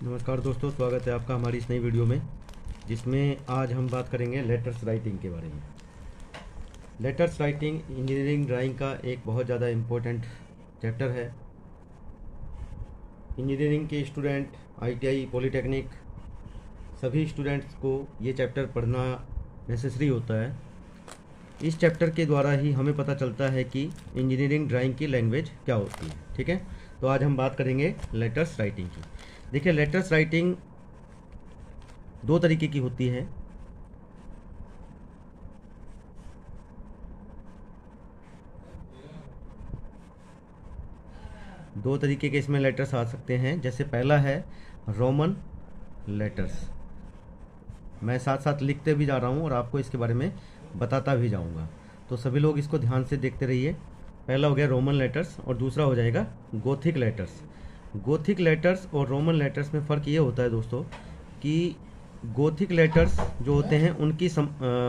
नमस्कार दोस्तों, स्वागत है आपका हमारी इस नई वीडियो में, जिसमें आज हम बात करेंगे लेटर्स राइटिंग के बारे में। लेटर्स राइटिंग इंजीनियरिंग ड्राइंग का एक बहुत ज़्यादा इम्पोर्टेंट चैप्टर है। इंजीनियरिंग के स्टूडेंट, आईटीआई, पॉलीटेक्निक सभी स्टूडेंट्स को ये चैप्टर पढ़ना नेसेसरी होता है। इस चैप्टर के द्वारा ही हमें पता चलता है कि इंजीनियरिंग ड्राइंग की लैंग्वेज क्या होती है। ठीक है, तो आज हम बात करेंगे लेटर्स राइटिंग की। देखिए, लेटर्स राइटिंग दो तरीके की होती है। दो तरीके के इसमें लेटर्स आ सकते हैं। जैसे पहला है रोमन लेटर्स। मैं साथ साथ लिखते भी जा रहा हूँ और आपको इसके बारे में बताता भी जाऊँगा, तो सभी लोग इसको ध्यान से देखते रहिए। पहला हो गया रोमन लेटर्स और दूसरा हो जाएगा गोथिक लेटर्स। गोथिक लेटर्स और रोमन लेटर्स में फ़र्क ये होता है दोस्तों कि गोथिक लेटर्स जो होते हैं उनकी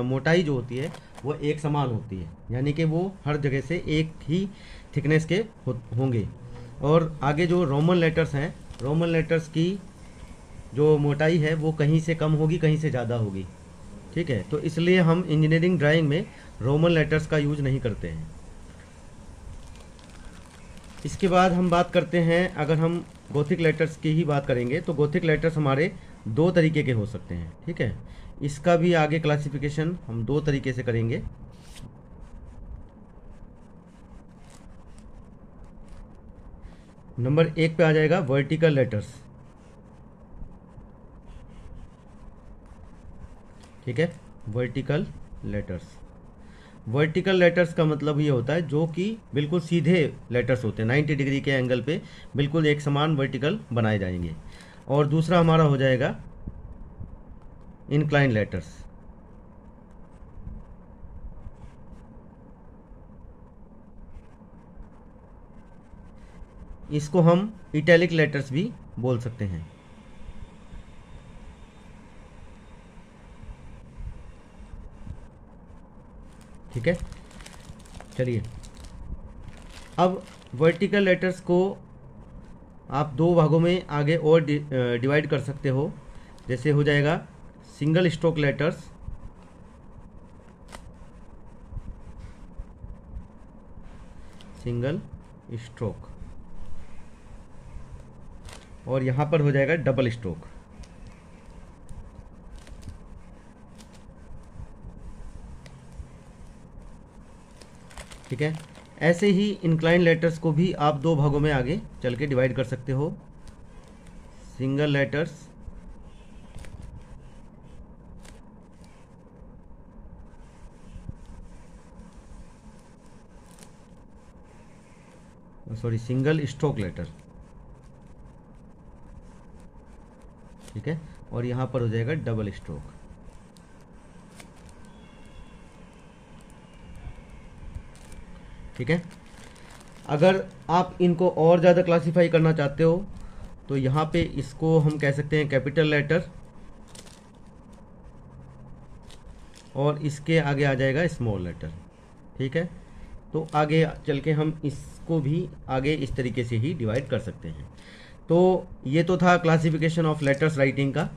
मोटाई जो होती है वो एक समान होती है, यानी कि वो हर जगह से एक ही थिकनेस के होंगे। और आगे जो रोमन लेटर्स हैं, रोमन लेटर्स की जो मोटाई है वो कहीं से कम होगी, कहीं से ज़्यादा होगी। ठीक है, तो इसलिए हम इंजीनियरिंग ड्राइंग में रोमन लेटर्स का यूज नहीं करते हैं। इसके बाद हम बात करते हैं, अगर हम गोथिक लेटर्स की ही बात करेंगे तो गोथिक लेटर्स हमारे दो तरीके के हो सकते हैं। ठीक है, इसका भी आगे क्लासिफिकेशन हम दो तरीके से करेंगे। नंबर एक पे आ जाएगा वर्टिकल लेटर्स। ठीक है, वर्टिकल लेटर्स। वर्टिकल लेटर्स का मतलब ये होता है जो कि बिल्कुल सीधे लेटर्स होते हैं, 90 डिग्री के एंगल पे बिल्कुल एक समान वर्टिकल बनाए जाएंगे। और दूसरा हमारा हो जाएगा इंक्लाइन लेटर्स। इसको हम इटैलिक लेटर्स भी बोल सकते हैं। ठीक है, चलिए अब वर्टिकल लेटर्स को आप दो भागों में आगे और डिवाइड कर सकते हो। जैसे हो जाएगा single stroke letters, single stroke, और यहां पर हो जाएगा डबल स्ट्रोक। ठीक है, ऐसे ही इंक्लाइन लेटर्स को भी आप दो भागों में आगे चल के डिवाइड कर सकते हो। Single letters, sorry, single stroke letter. ठीक है, और यहां पर हो जाएगा डबल स्ट्रोक। ठीक है, अगर आप इनको और ज़्यादा क्लासिफाई करना चाहते हो तो यहाँ पे इसको हम कह सकते हैं कैपिटल लेटर, और इसके आगे आ जाएगा स्मॉल लेटर। ठीक है, तो आगे चल के हम इसको भी आगे इस तरीके से ही डिवाइड कर सकते हैं। तो ये तो था क्लासिफिकेशन ऑफ लेटर्स राइटिंग का।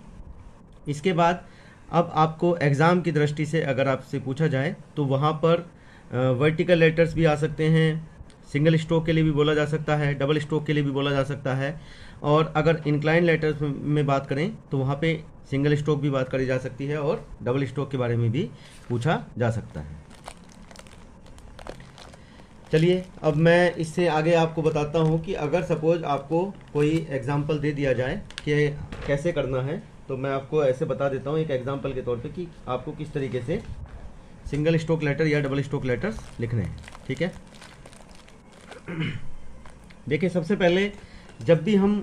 इसके बाद अब आपको एग्ज़ाम की दृष्टि से अगर आपसे पूछा जाए तो वहाँ पर वर्टिकल लेटर्स भी आ सकते हैं, सिंगल स्ट्रोक के लिए भी बोला जा सकता है, डबल स्ट्रोक के लिए भी बोला जा सकता है। और अगर इंक्लाइन लेटर्स में बात करें तो वहाँ पे सिंगल स्ट्रोक भी बात करी जा सकती है और डबल स्ट्रोक के बारे में भी पूछा जा सकता है। चलिए अब मैं इससे आगे आपको बताता हूँ कि अगर सपोज आपको कोई एग्जाम्पल दे दिया जाए कि कैसे करना है, तो मैं आपको ऐसे बता देता हूँ एक एग्जाम्पल के तौर पे कि आपको किस तरीके से सिंगल स्ट्रोक लेटर या डबल स्ट्रोक लेटर्स लिखने हैं। ठीक है, देखिए सबसे पहले जब भी हम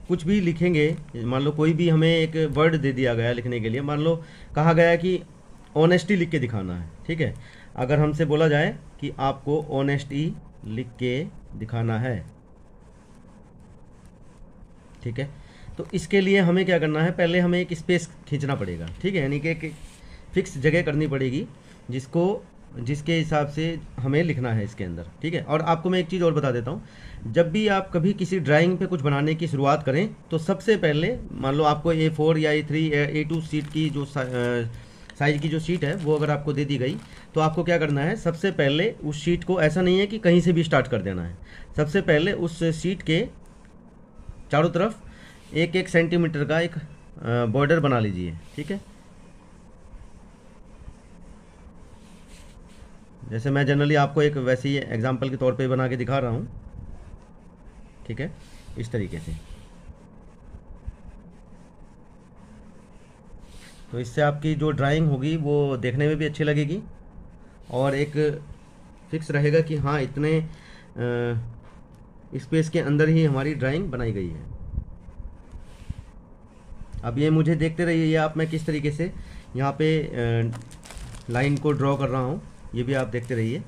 कुछ भी लिखेंगे, मान लो कोई भी हमें एक वर्ड दे दिया गया लिखने के लिए, मान लो कहा गया कि ऑनेस्टी लिख के दिखाना है। ठीक है, अगर हमसे बोला जाए कि आपको ऑनेस्टी लिख के दिखाना है, ठीक है, तो इसके लिए हमें क्या करना है, पहले हमें एक स्पेस खींचना पड़ेगा। ठीक है, यानी कि एक फिक्स जगह करनी पड़ेगी जिसको जिसके हिसाब से हमें लिखना है इसके अंदर, ठीक है। और आपको मैं एक चीज़ और बता देता हूँ, जब भी आप कभी किसी ड्राइंग पे कुछ बनाने की शुरुआत करें तो सबसे पहले मान लो आपको A4 या A3 A2 शीट की जो साइज की जो शीट है वो अगर आपको दे दी गई, तो आपको क्या करना है, सबसे पहले उस शीट को, ऐसा नहीं है कि कहीं से भी स्टार्ट कर देना है, सबसे पहले उस शीट के चारों तरफ 1-1 सेंटीमीटर का एक बॉर्डर बना लीजिए, ठीक है। जैसे मैं जनरली आपको एक वैसे ही एग्जांपल के तौर पे बना के दिखा रहा हूँ, ठीक है, इस तरीके से। तो इससे आपकी जो ड्राइंग होगी वो देखने में भी अच्छी लगेगी और एक फिक्स रहेगा कि हाँ इतने स्पेस के अंदर ही हमारी ड्राइंग बनाई गई है। अब ये मुझे देखते रहिए आप, मैं किस तरीके से यहाँ पे लाइन को ड्रॉ कर रहा हूँ, ये भी आप देखते रहिए।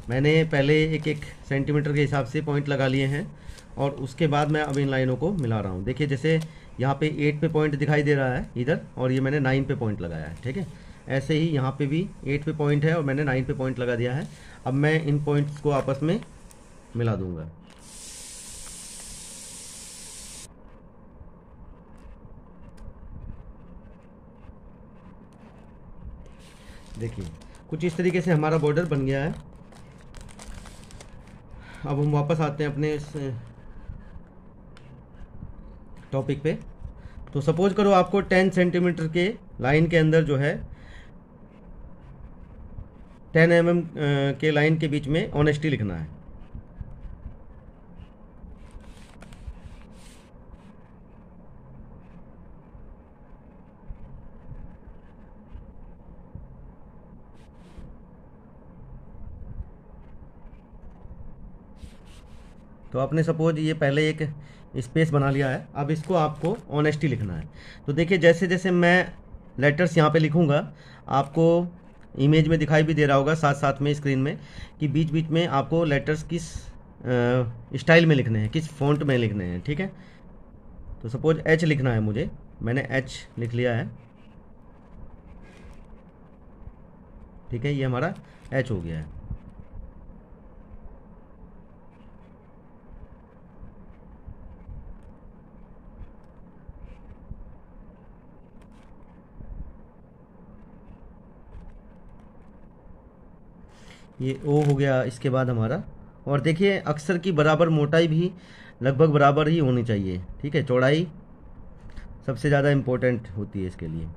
मैंने पहले 1-1 सेंटीमीटर के हिसाब से पॉइंट लगा लिए हैं और उसके बाद मैं अब इन लाइनों को मिला रहा हूँ। देखिए जैसे यहाँ पे 8 पे पॉइंट दिखाई दे रहा है इधर, और ये मैंने 9 पे पॉइंट लगाया है, ठीक है। ऐसे ही यहाँ पे भी 8 पे पॉइंट है और मैंने 9 पे पॉइंट लगा दिया है। अब मैं इन पॉइंट्स को आपस में मिला दूंगा। देखिए कुछ इस तरीके से हमारा बॉर्डर बन गया है। अब हम वापस आते हैं अपने इस टॉपिक पे। तो सपोज करो आपको 10 सेंटीमीटर के लाइन के अंदर जो है 10 mm के लाइन के बीच में ऑनेस्टी लिखना है। तो आपने सपोज ये पहले एक स्पेस बना लिया है, अब इसको आपको ऑनेस्टी लिखना है। तो देखिए जैसे जैसे मैं लेटर्स यहाँ पे लिखूँगा, आपको इमेज में दिखाई भी दे रहा होगा साथ साथ में स्क्रीन में, कि बीच बीच में आपको लेटर्स किस स्टाइल में लिखने हैं, किस फॉन्ट में लिखने हैं, ठीक है। तो सपोज एच लिखना है मुझे, मैंने एच लिख लिया है, ठीक है, ये हमारा एच हो गया है। ये ओ हो गया इसके बाद हमारा। और देखिए अक्षर की बराबर मोटाई भी लगभग बराबर ही होनी चाहिए, ठीक है। चौड़ाई सबसे ज़्यादा इम्पोर्टेंट होती है इसके लिए।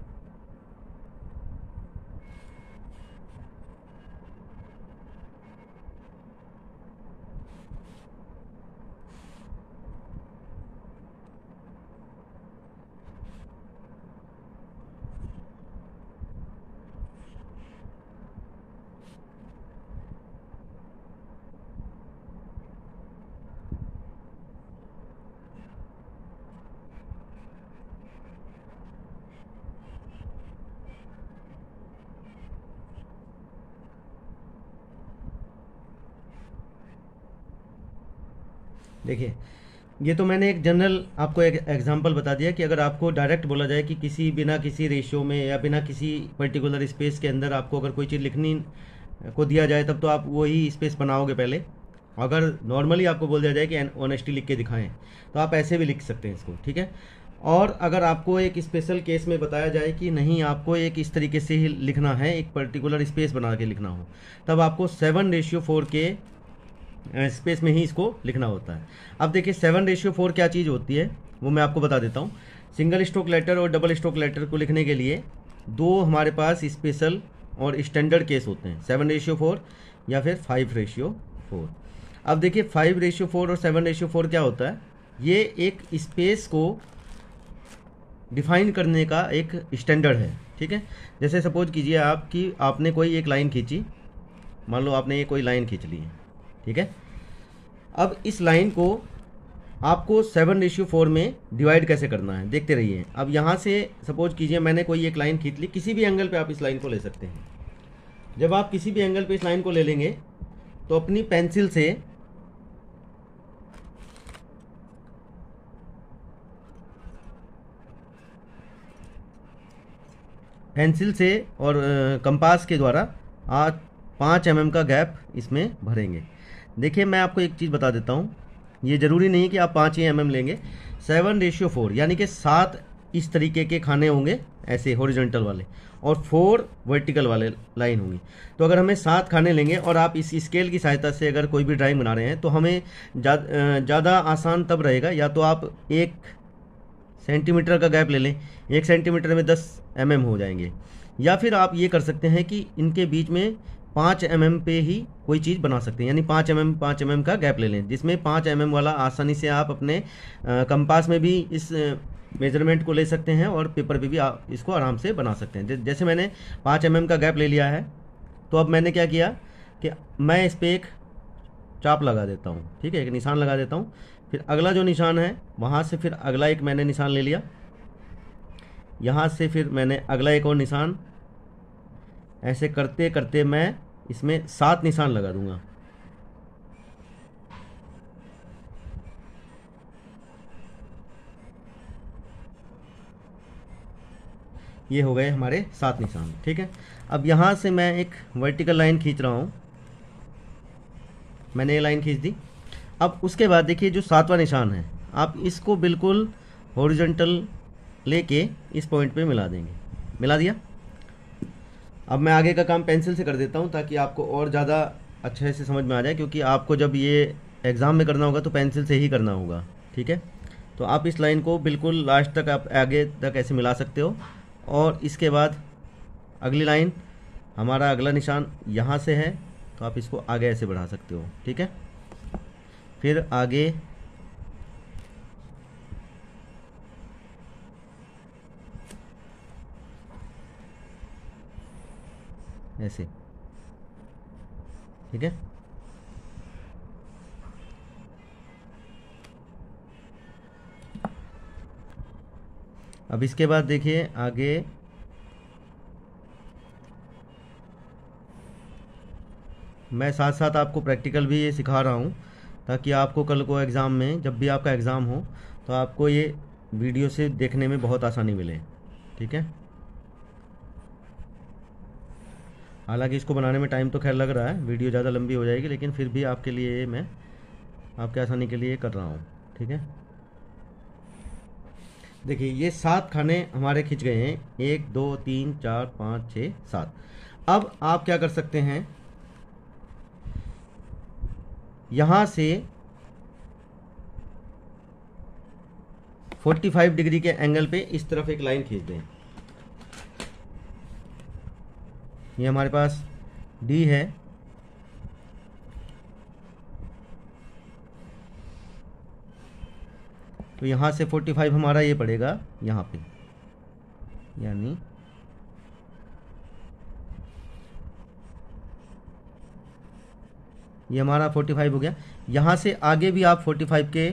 देखिए ये तो मैंने एक जनरल आपको एक एग्जांपल बता दिया कि अगर आपको डायरेक्ट बोला जाए कि किसी बिना किसी रेशियो में या बिना किसी पर्टिकुलर स्पेस के अंदर आपको अगर कोई चीज़ लिखनी को दिया जाए, तब तो आप वही स्पेस बनाओगे पहले। अगर नॉर्मली आपको बोल दिया जाए कि ऑनेस्टी लिख के दिखाएं, तो आप ऐसे भी लिख सकते हैं इसको, ठीक है। और अगर आपको एक स्पेशल केस में बताया जाए कि नहीं आपको एक इस तरीके से ही लिखना है, एक पर्टिकुलर स्पेस बना के लिखना हो, तब आपको 7:4 के स्पेस में ही इसको लिखना होता है। अब देखिए 7:4 क्या चीज़ होती है वो मैं आपको बता देता हूँ। सिंगल स्ट्रोक लेटर और डबल स्ट्रोक लेटर को लिखने के लिए दो हमारे पास स्पेशल और स्टैंडर्ड केस होते हैं, 7:4 या फिर 5:4। अब देखिए 5:4 और 7:4 क्या होता है, ये एक स्पेस को डिफाइन करने का एक स्टैंडर्ड है, ठीक है। जैसे सपोज कीजिए आप कि आपने कोई एक लाइन खींची, मान लो आपने ये कोई लाइन खींच ली है, ठीक है। अब इस लाइन को आपको 7:4 में डिवाइड कैसे करना है देखते रहिए। अब यहाँ से सपोज कीजिए मैंने कोई एक लाइन खींच ली, किसी भी एंगल पे आप इस लाइन को ले सकते हैं। जब आप किसी भी एंगल पे इस लाइन को ले लेंगे तो अपनी पेंसिल से पेंसिल से और कंपास के द्वारा आज 5 mm का गैप इसमें भरेंगे। देखिए मैं आपको एक चीज़ बता देता हूँ, ये ज़रूरी नहीं कि आप 5 ही mm लेंगे। 7:4 यानी कि 7 इस तरीके के खाने होंगे ऐसे हॉरिजॉन्टल वाले और 4 वर्टिकल वाले लाइन होंगी। तो अगर हमें 7 खाने लेंगे और आप इस स्केल की सहायता से अगर कोई भी ड्राइंग बना रहे हैं तो हमें ज़्यादा आसान तब रहेगा, या तो आप 1 सेंटीमीटर का गैप ले लें, 1 सेंटीमीटर में 10 mm हो जाएंगे, या फिर आप ये कर सकते हैं कि इनके बीच में 5 mm पे ही कोई चीज़ बना सकते हैं, यानी 5 mm का गैप ले लें, जिसमें 5 mm वाला आसानी से आप अपने कंपास में भी इस मेजरमेंट को ले सकते हैं और पेपर पे भी आप इसको आराम से बना सकते हैं। जैसे मैंने 5 mm का गैप ले लिया है, तो अब मैंने क्या किया कि मैं इस पर एक चाप लगा देता हूँ, ठीक है, एक निशान लगा देता हूँ। फिर अगला जो निशान है वहाँ से फिर अगला एक मैंने निशान ले लिया, यहाँ से फिर मैंने अगला एक और निशान, ऐसे करते करते मैं इसमें 7 निशान लगा दूंगा। ये हो गए हमारे 7 निशान, ठीक है। अब यहाँ से मैं एक वर्टिकल लाइन खींच रहा हूँ, मैंने ये लाइन खींच दी। अब उसके बाद देखिए जो 7वां निशान है, आप इसको बिल्कुल हॉरिजॉन्टल लेके इस पॉइंट पे मिला देंगे। मिला दिया। अब मैं आगे का काम पेंसिल से कर देता हूँ ताकि आपको और ज़्यादा अच्छे से समझ में आ जाए, क्योंकि आपको जब ये एग्ज़ाम में करना होगा तो पेंसिल से ही करना होगा, ठीक है। तो आप इस लाइन को बिल्कुल लास्ट तक आप आगे तक ऐसे मिला सकते हो, और इसके बाद अगली लाइन, हमारा अगला निशान यहाँ से है तो आप इसको आगे ऐसे बढ़ा सकते हो, ठीक है। फिर आगे ऐसे, ठीक है। अब इसके बाद देखिए आगे मैं साथ साथ आपको प्रैक्टिकल भी ये सिखा रहा हूँ, ताकि आपको कल को एग्ज़ाम में, जब भी आपका एग्ज़ाम हो, तो आपको ये वीडियो से देखने में बहुत आसानी मिले, ठीक है। हालांकि इसको बनाने में टाइम तो खैर लग रहा है, वीडियो ज़्यादा लंबी हो जाएगी, लेकिन फिर भी आपके लिए मैं आपके आसानी के लिए कर रहा हूँ, ठीक है। देखिए ये 7 खाने हमारे खिंच गए हैं, 1 2 3 4 5 6 7। अब आप क्या कर सकते हैं, यहाँ से 45 डिग्री के एंगल पे इस तरफ एक लाइन खींच दें। ये हमारे पास डी है, तो यहाँ से 45 हमारा ये पड़ेगा यहाँ पे, यानी ये हमारा 45 हो गया। यहाँ से आगे भी आप 45 के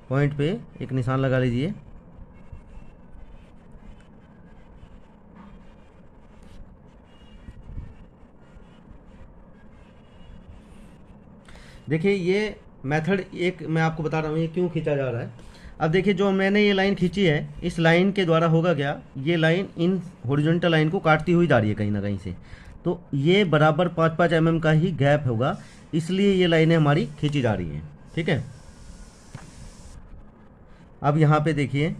पॉइंट पे एक निशान लगा लीजिए। देखिए ये मेथड एक मैं आपको बता रहा हूँ ये क्यों खींचा जा रहा है। अब देखिए जो मैंने ये लाइन खींची है, इस लाइन के द्वारा होगा क्या, ये लाइन इन हॉरिजॉन्टल लाइन को काटती हुई जा रही है कहीं ना कहीं से, तो ये बराबर 5-5 mm का ही गैप होगा, इसलिए ये लाइनें हमारी खींची जा रही हैं, ठीक है। अब यहाँ पे देखिए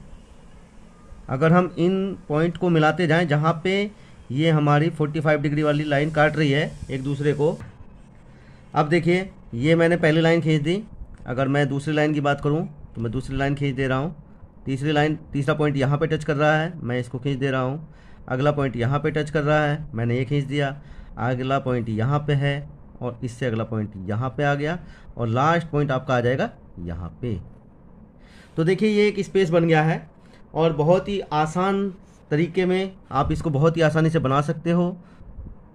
अगर हम इन पॉइंट को मिलाते जाएं जहाँ पे ये हमारी 45 डिग्री वाली लाइन काट रही है एक दूसरे को, अब देखिए ये मैंने पहली लाइन खींच दी। अगर मैं दूसरी लाइन की बात करूं तो मैं दूसरी लाइन खींच दे रहा हूं। तीसरा पॉइंट यहाँ पे टच कर रहा है, मैं इसको खींच दे रहा हूं। अगला पॉइंट यहाँ पे टच कर रहा है, मैंने ये खींच दिया। अगला पॉइंट यहाँ पे है और इससे अगला पॉइंट यहाँ पे आ गया और लास्ट पॉइंट आपका आ जाएगा यहाँ पे। तो देखिए ये एक स्पेस बन गया है और बहुत ही आसान तरीके में आप इसको बहुत ही आसानी से बना सकते हो,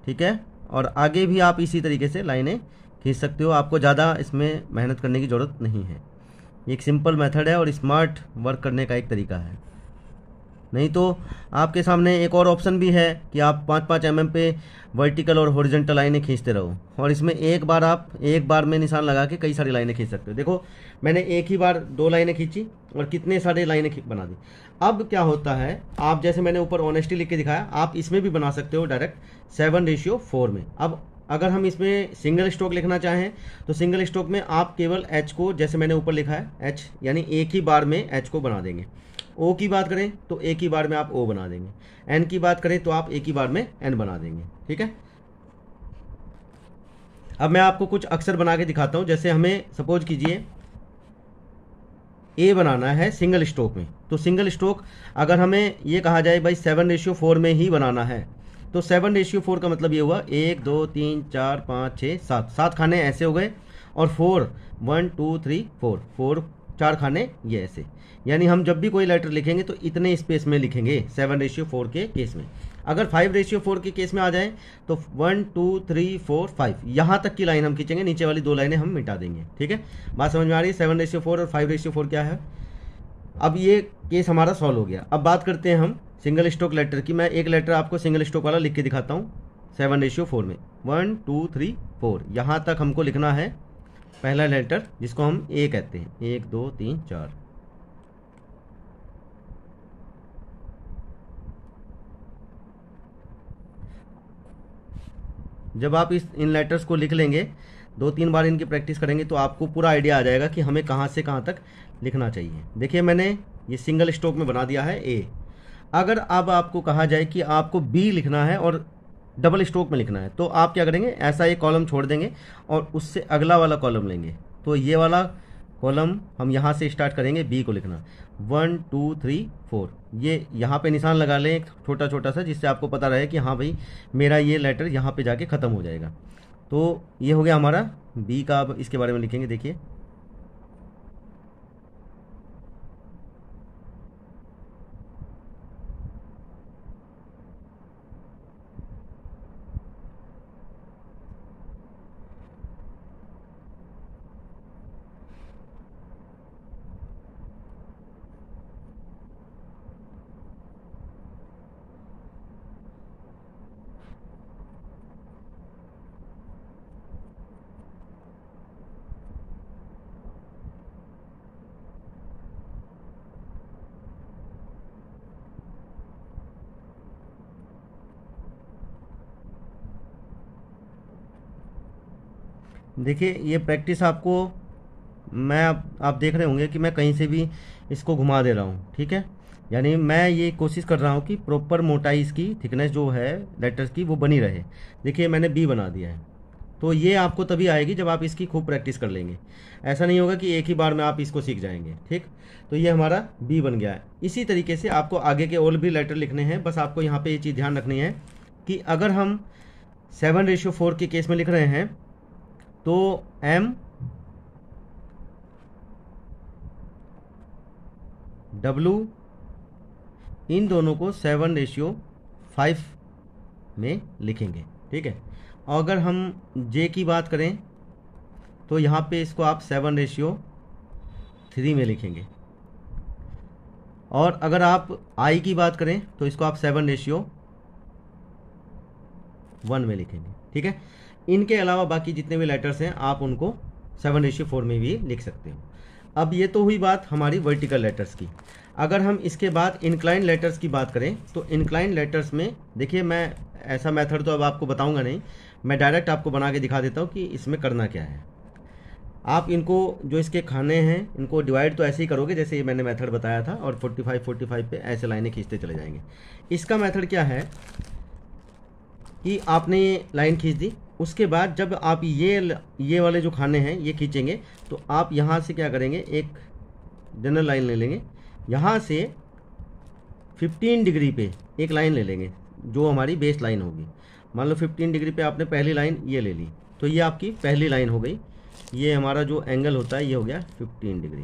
ठीक है। और आगे भी आप इसी तरीके से लाइनें खींच सकते हो, आपको ज़्यादा इसमें मेहनत करने की ज़रूरत नहीं है। एक सिंपल मेथड है और स्मार्ट वर्क करने का एक तरीका है। नहीं तो आपके सामने एक और ऑप्शन भी है कि आप 5-5 mm पे वर्टिकल और हॉरिजॉन्टल लाइनें खींचते रहो, और इसमें एक बार में निशान लगा के कई सारी लाइनें खींच सकते हो। देखो मैंने एक ही बार 2 लाइनें खींची और कितने सारे लाइनें बना दी। अब क्या होता है, आप जैसे मैंने ऊपर ऑनेस्टी लिख के दिखाया, आप इसमें भी बना सकते हो डायरेक्ट 7:4 में। अब अगर हम इसमें सिंगल स्ट्रोक लिखना चाहें तो सिंगल स्ट्रोक में आप केवल एच को, जैसे मैंने ऊपर लिखा है एच, यानी एक ही बार में एच को बना देंगे। ओ की बात करें तो एक ही बार में आप ओ बना देंगे, एन की बात करें तो आप एक ही बार में एन बना देंगे। ठीक है, अब मैं आपको कुछ अक्षर बना के दिखाता हूं। जैसे हमें सपोज कीजिए ए बनाना है सिंगल स्ट्रोक में, तो सिंगल स्ट्रोक अगर हमें ये कहा जाए भाई 7:4 में ही बनाना है, तो 7:4 का मतलब ये हुआ 1 2 3 4 5 6 7 खाने ऐसे हो गए, और 4 1 2 3 4 4 खाने ये ऐसे। यानी हम जब भी कोई लेटर लिखेंगे तो इतने स्पेस में लिखेंगे 7:4 के केस में। अगर 5:4 के केस में आ जाए तो 1 2 3 4 5 यहाँ तक की लाइन हम खींचेंगे, नीचे वाली 2 लाइनें हम मिटा देंगे। ठीक है, बात समझ में आ रही है? 7:4 और 5:4 क्या है। अब ये केस हमारा सॉल्व हो गया। अब बात करते हैं हम सिंगल स्ट्रोक लेटर की। मैं एक लेटर आपको सिंगल स्ट्रोक वाला लिख के दिखाता हूँ 7:4 में। 1 2 3 4 यहाँ तक हमको लिखना है पहला लेटर, जिसको हम ए कहते हैं। 1 2 3 4। जब आप इन लेटर्स को लिख लेंगे, 2-3 बार इनकी प्रैक्टिस करेंगे तो आपको पूरा आइडिया आ जाएगा कि हमें कहाँ से कहाँ तक लिखना चाहिए। देखिए मैंने ये सिंगल स्ट्रोक में बना दिया है ए। अगर अब आपको कहा जाए कि आपको बी लिखना है और डबल स्ट्रोक में लिखना है, तो आप क्या करेंगे, ऐसा एक कॉलम छोड़ देंगे और उससे अगला वाला कॉलम लेंगे। तो ये वाला कॉलम हम यहाँ से स्टार्ट करेंगे बी को लिखना। 1 2 3 4 ये यहाँ पे निशान लगा लें एक छोटा छोटा सा, जिससे आपको पता रहे कि हाँ भाई मेरा ये लेटर यहाँ पे जाके ख़त्म हो जाएगा। तो ये हो गया हमारा बी का। अब इसके बारे में लिखेंगे, देखिए देखिए ये प्रैक्टिस आपको आप देख रहे होंगे कि मैं कहीं से भी इसको घुमा दे रहा हूँ। ठीक है, यानी मैं ये कोशिश कर रहा हूँ कि प्रॉपर मोटाई इसकी, थिकनेस जो है लेटर्स की वो बनी रहे। देखिए मैंने बी बना दिया है। तो ये आपको तभी आएगी जब आप इसकी खूब प्रैक्टिस कर लेंगे। ऐसा नहीं होगा कि एक ही बार में आप इसको सीख जाएंगे। ठीक, तो ये हमारा बी बन गया है। इसी तरीके से आपको आगे के और भी लेटर लिखने हैं। बस आपको यहाँ पे ये चीज़ ध्यान रखनी है कि अगर हम 7:4 के केस में लिख रहे हैं तो M W इन दोनों को 7:5 में लिखेंगे। ठीक है, और अगर हम J की बात करें तो यहाँ पे इसको आप 7:3 में लिखेंगे, और अगर आप I की बात करें तो इसको आप 7:1 में लिखेंगे। ठीक है, इनके अलावा बाकी जितने भी लेटर्स हैं आप उनको 7:4 में भी लिख सकते हो। अब ये तो हुई बात हमारी वर्टिकल लेटर्स की। अगर हम इसके बाद इंक्लाइन लेटर्स की बात करें तो इंक्लाइन लेटर्स में देखिए, मैं ऐसा मेथड तो अब आपको बताऊंगा नहीं, मैं डायरेक्ट आपको बना के दिखा देता हूँ कि इसमें करना क्या है। आप इनको जो इसके खाने हैं इनको डिवाइड तो ऐसे ही करोगे जैसे ये मैंने मेथड बताया था, और 45 पे ऐसे लाइनें खींचते चले जाएंगे। इसका मेथड क्या है कि आपने ये लाइन खींच दी, उसके बाद जब आप ये वाले जो खाने हैं ये खींचेंगे तो आप यहाँ से क्या करेंगे, एक जनरल लाइन ले लेंगे, यहाँ से 15 डिग्री पे एक लाइन ले लेंगे जो हमारी बेस लाइन होगी। मान लो 15 डिग्री पे आपने पहली लाइन ये ले ली, तो ये आपकी पहली लाइन हो गई। ये हमारा जो एंगल होता है ये हो गया 15 डिग्री।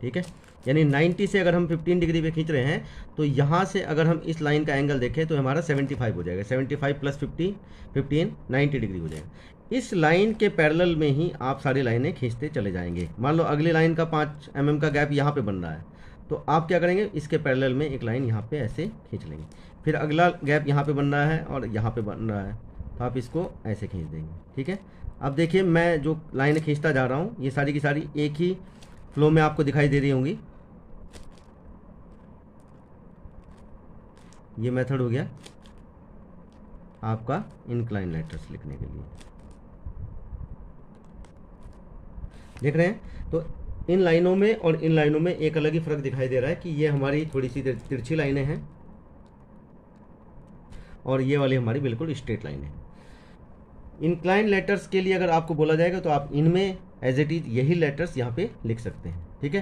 ठीक है, यानी 90 से अगर हम 15 डिग्री पे खींच रहे हैं तो यहाँ से अगर हम इस लाइन का एंगल देखें तो हमारा 75 हो जाएगा। 75 + 15 90 डिग्री हो जाएगा। इस लाइन के पैरेलल में ही आप सारी लाइनें खींचते चले जाएंगे। मान लो अगली लाइन का 5 mm का गैप यहाँ पे बन रहा है, तो आप क्या करेंगे, इसके पैरेलल में एक लाइन यहाँ पे ऐसे खींच लेंगे। फिर अगला गैप यहाँ पे बन रहा है और यहाँ पे बन रहा है, तो आप इसको ऐसे खींच देंगे। ठीक है, अब देखिए मैं जो लाइनें खींचता जा रहा हूँ ये सारी की सारी एक ही फ्लो में आपको दिखाई दे रही होंगी। ये मेथड हो गया आपका इंक्लाइन लेटर्स लिखने के लिए। देख रहे हैं, तो इन लाइनों में और इन लाइनों में एक अलग ही फर्क दिखाई दे रहा है कि ये हमारी थोड़ी सी तिरछी लाइनें हैं और ये वाली हमारी बिल्कुल स्ट्रेट लाइन है। इंक्लाइन लेटर्स के लिए अगर आपको बोला जाएगा तो आप इनमें एज इट इज यही लेटर्स यहाँ पे लिख सकते हैं। ठीक है,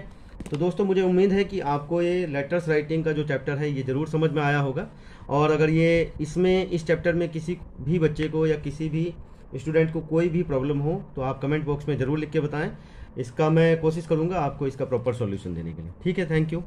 तो दोस्तों मुझे उम्मीद है कि आपको ये लेटर्स राइटिंग का जो चैप्टर है ये ज़रूर समझ में आया होगा। और अगर ये इस चैप्टर में किसी भी बच्चे को या किसी भी स्टूडेंट को कोई भी प्रॉब्लम हो तो आप कमेंट बॉक्स में ज़रूर लिख के बताएं। इसका मैं कोशिश करूँगा आपको इसका प्रॉपर सॉल्यूशन देने के लिए। ठीक है, थैंक यू।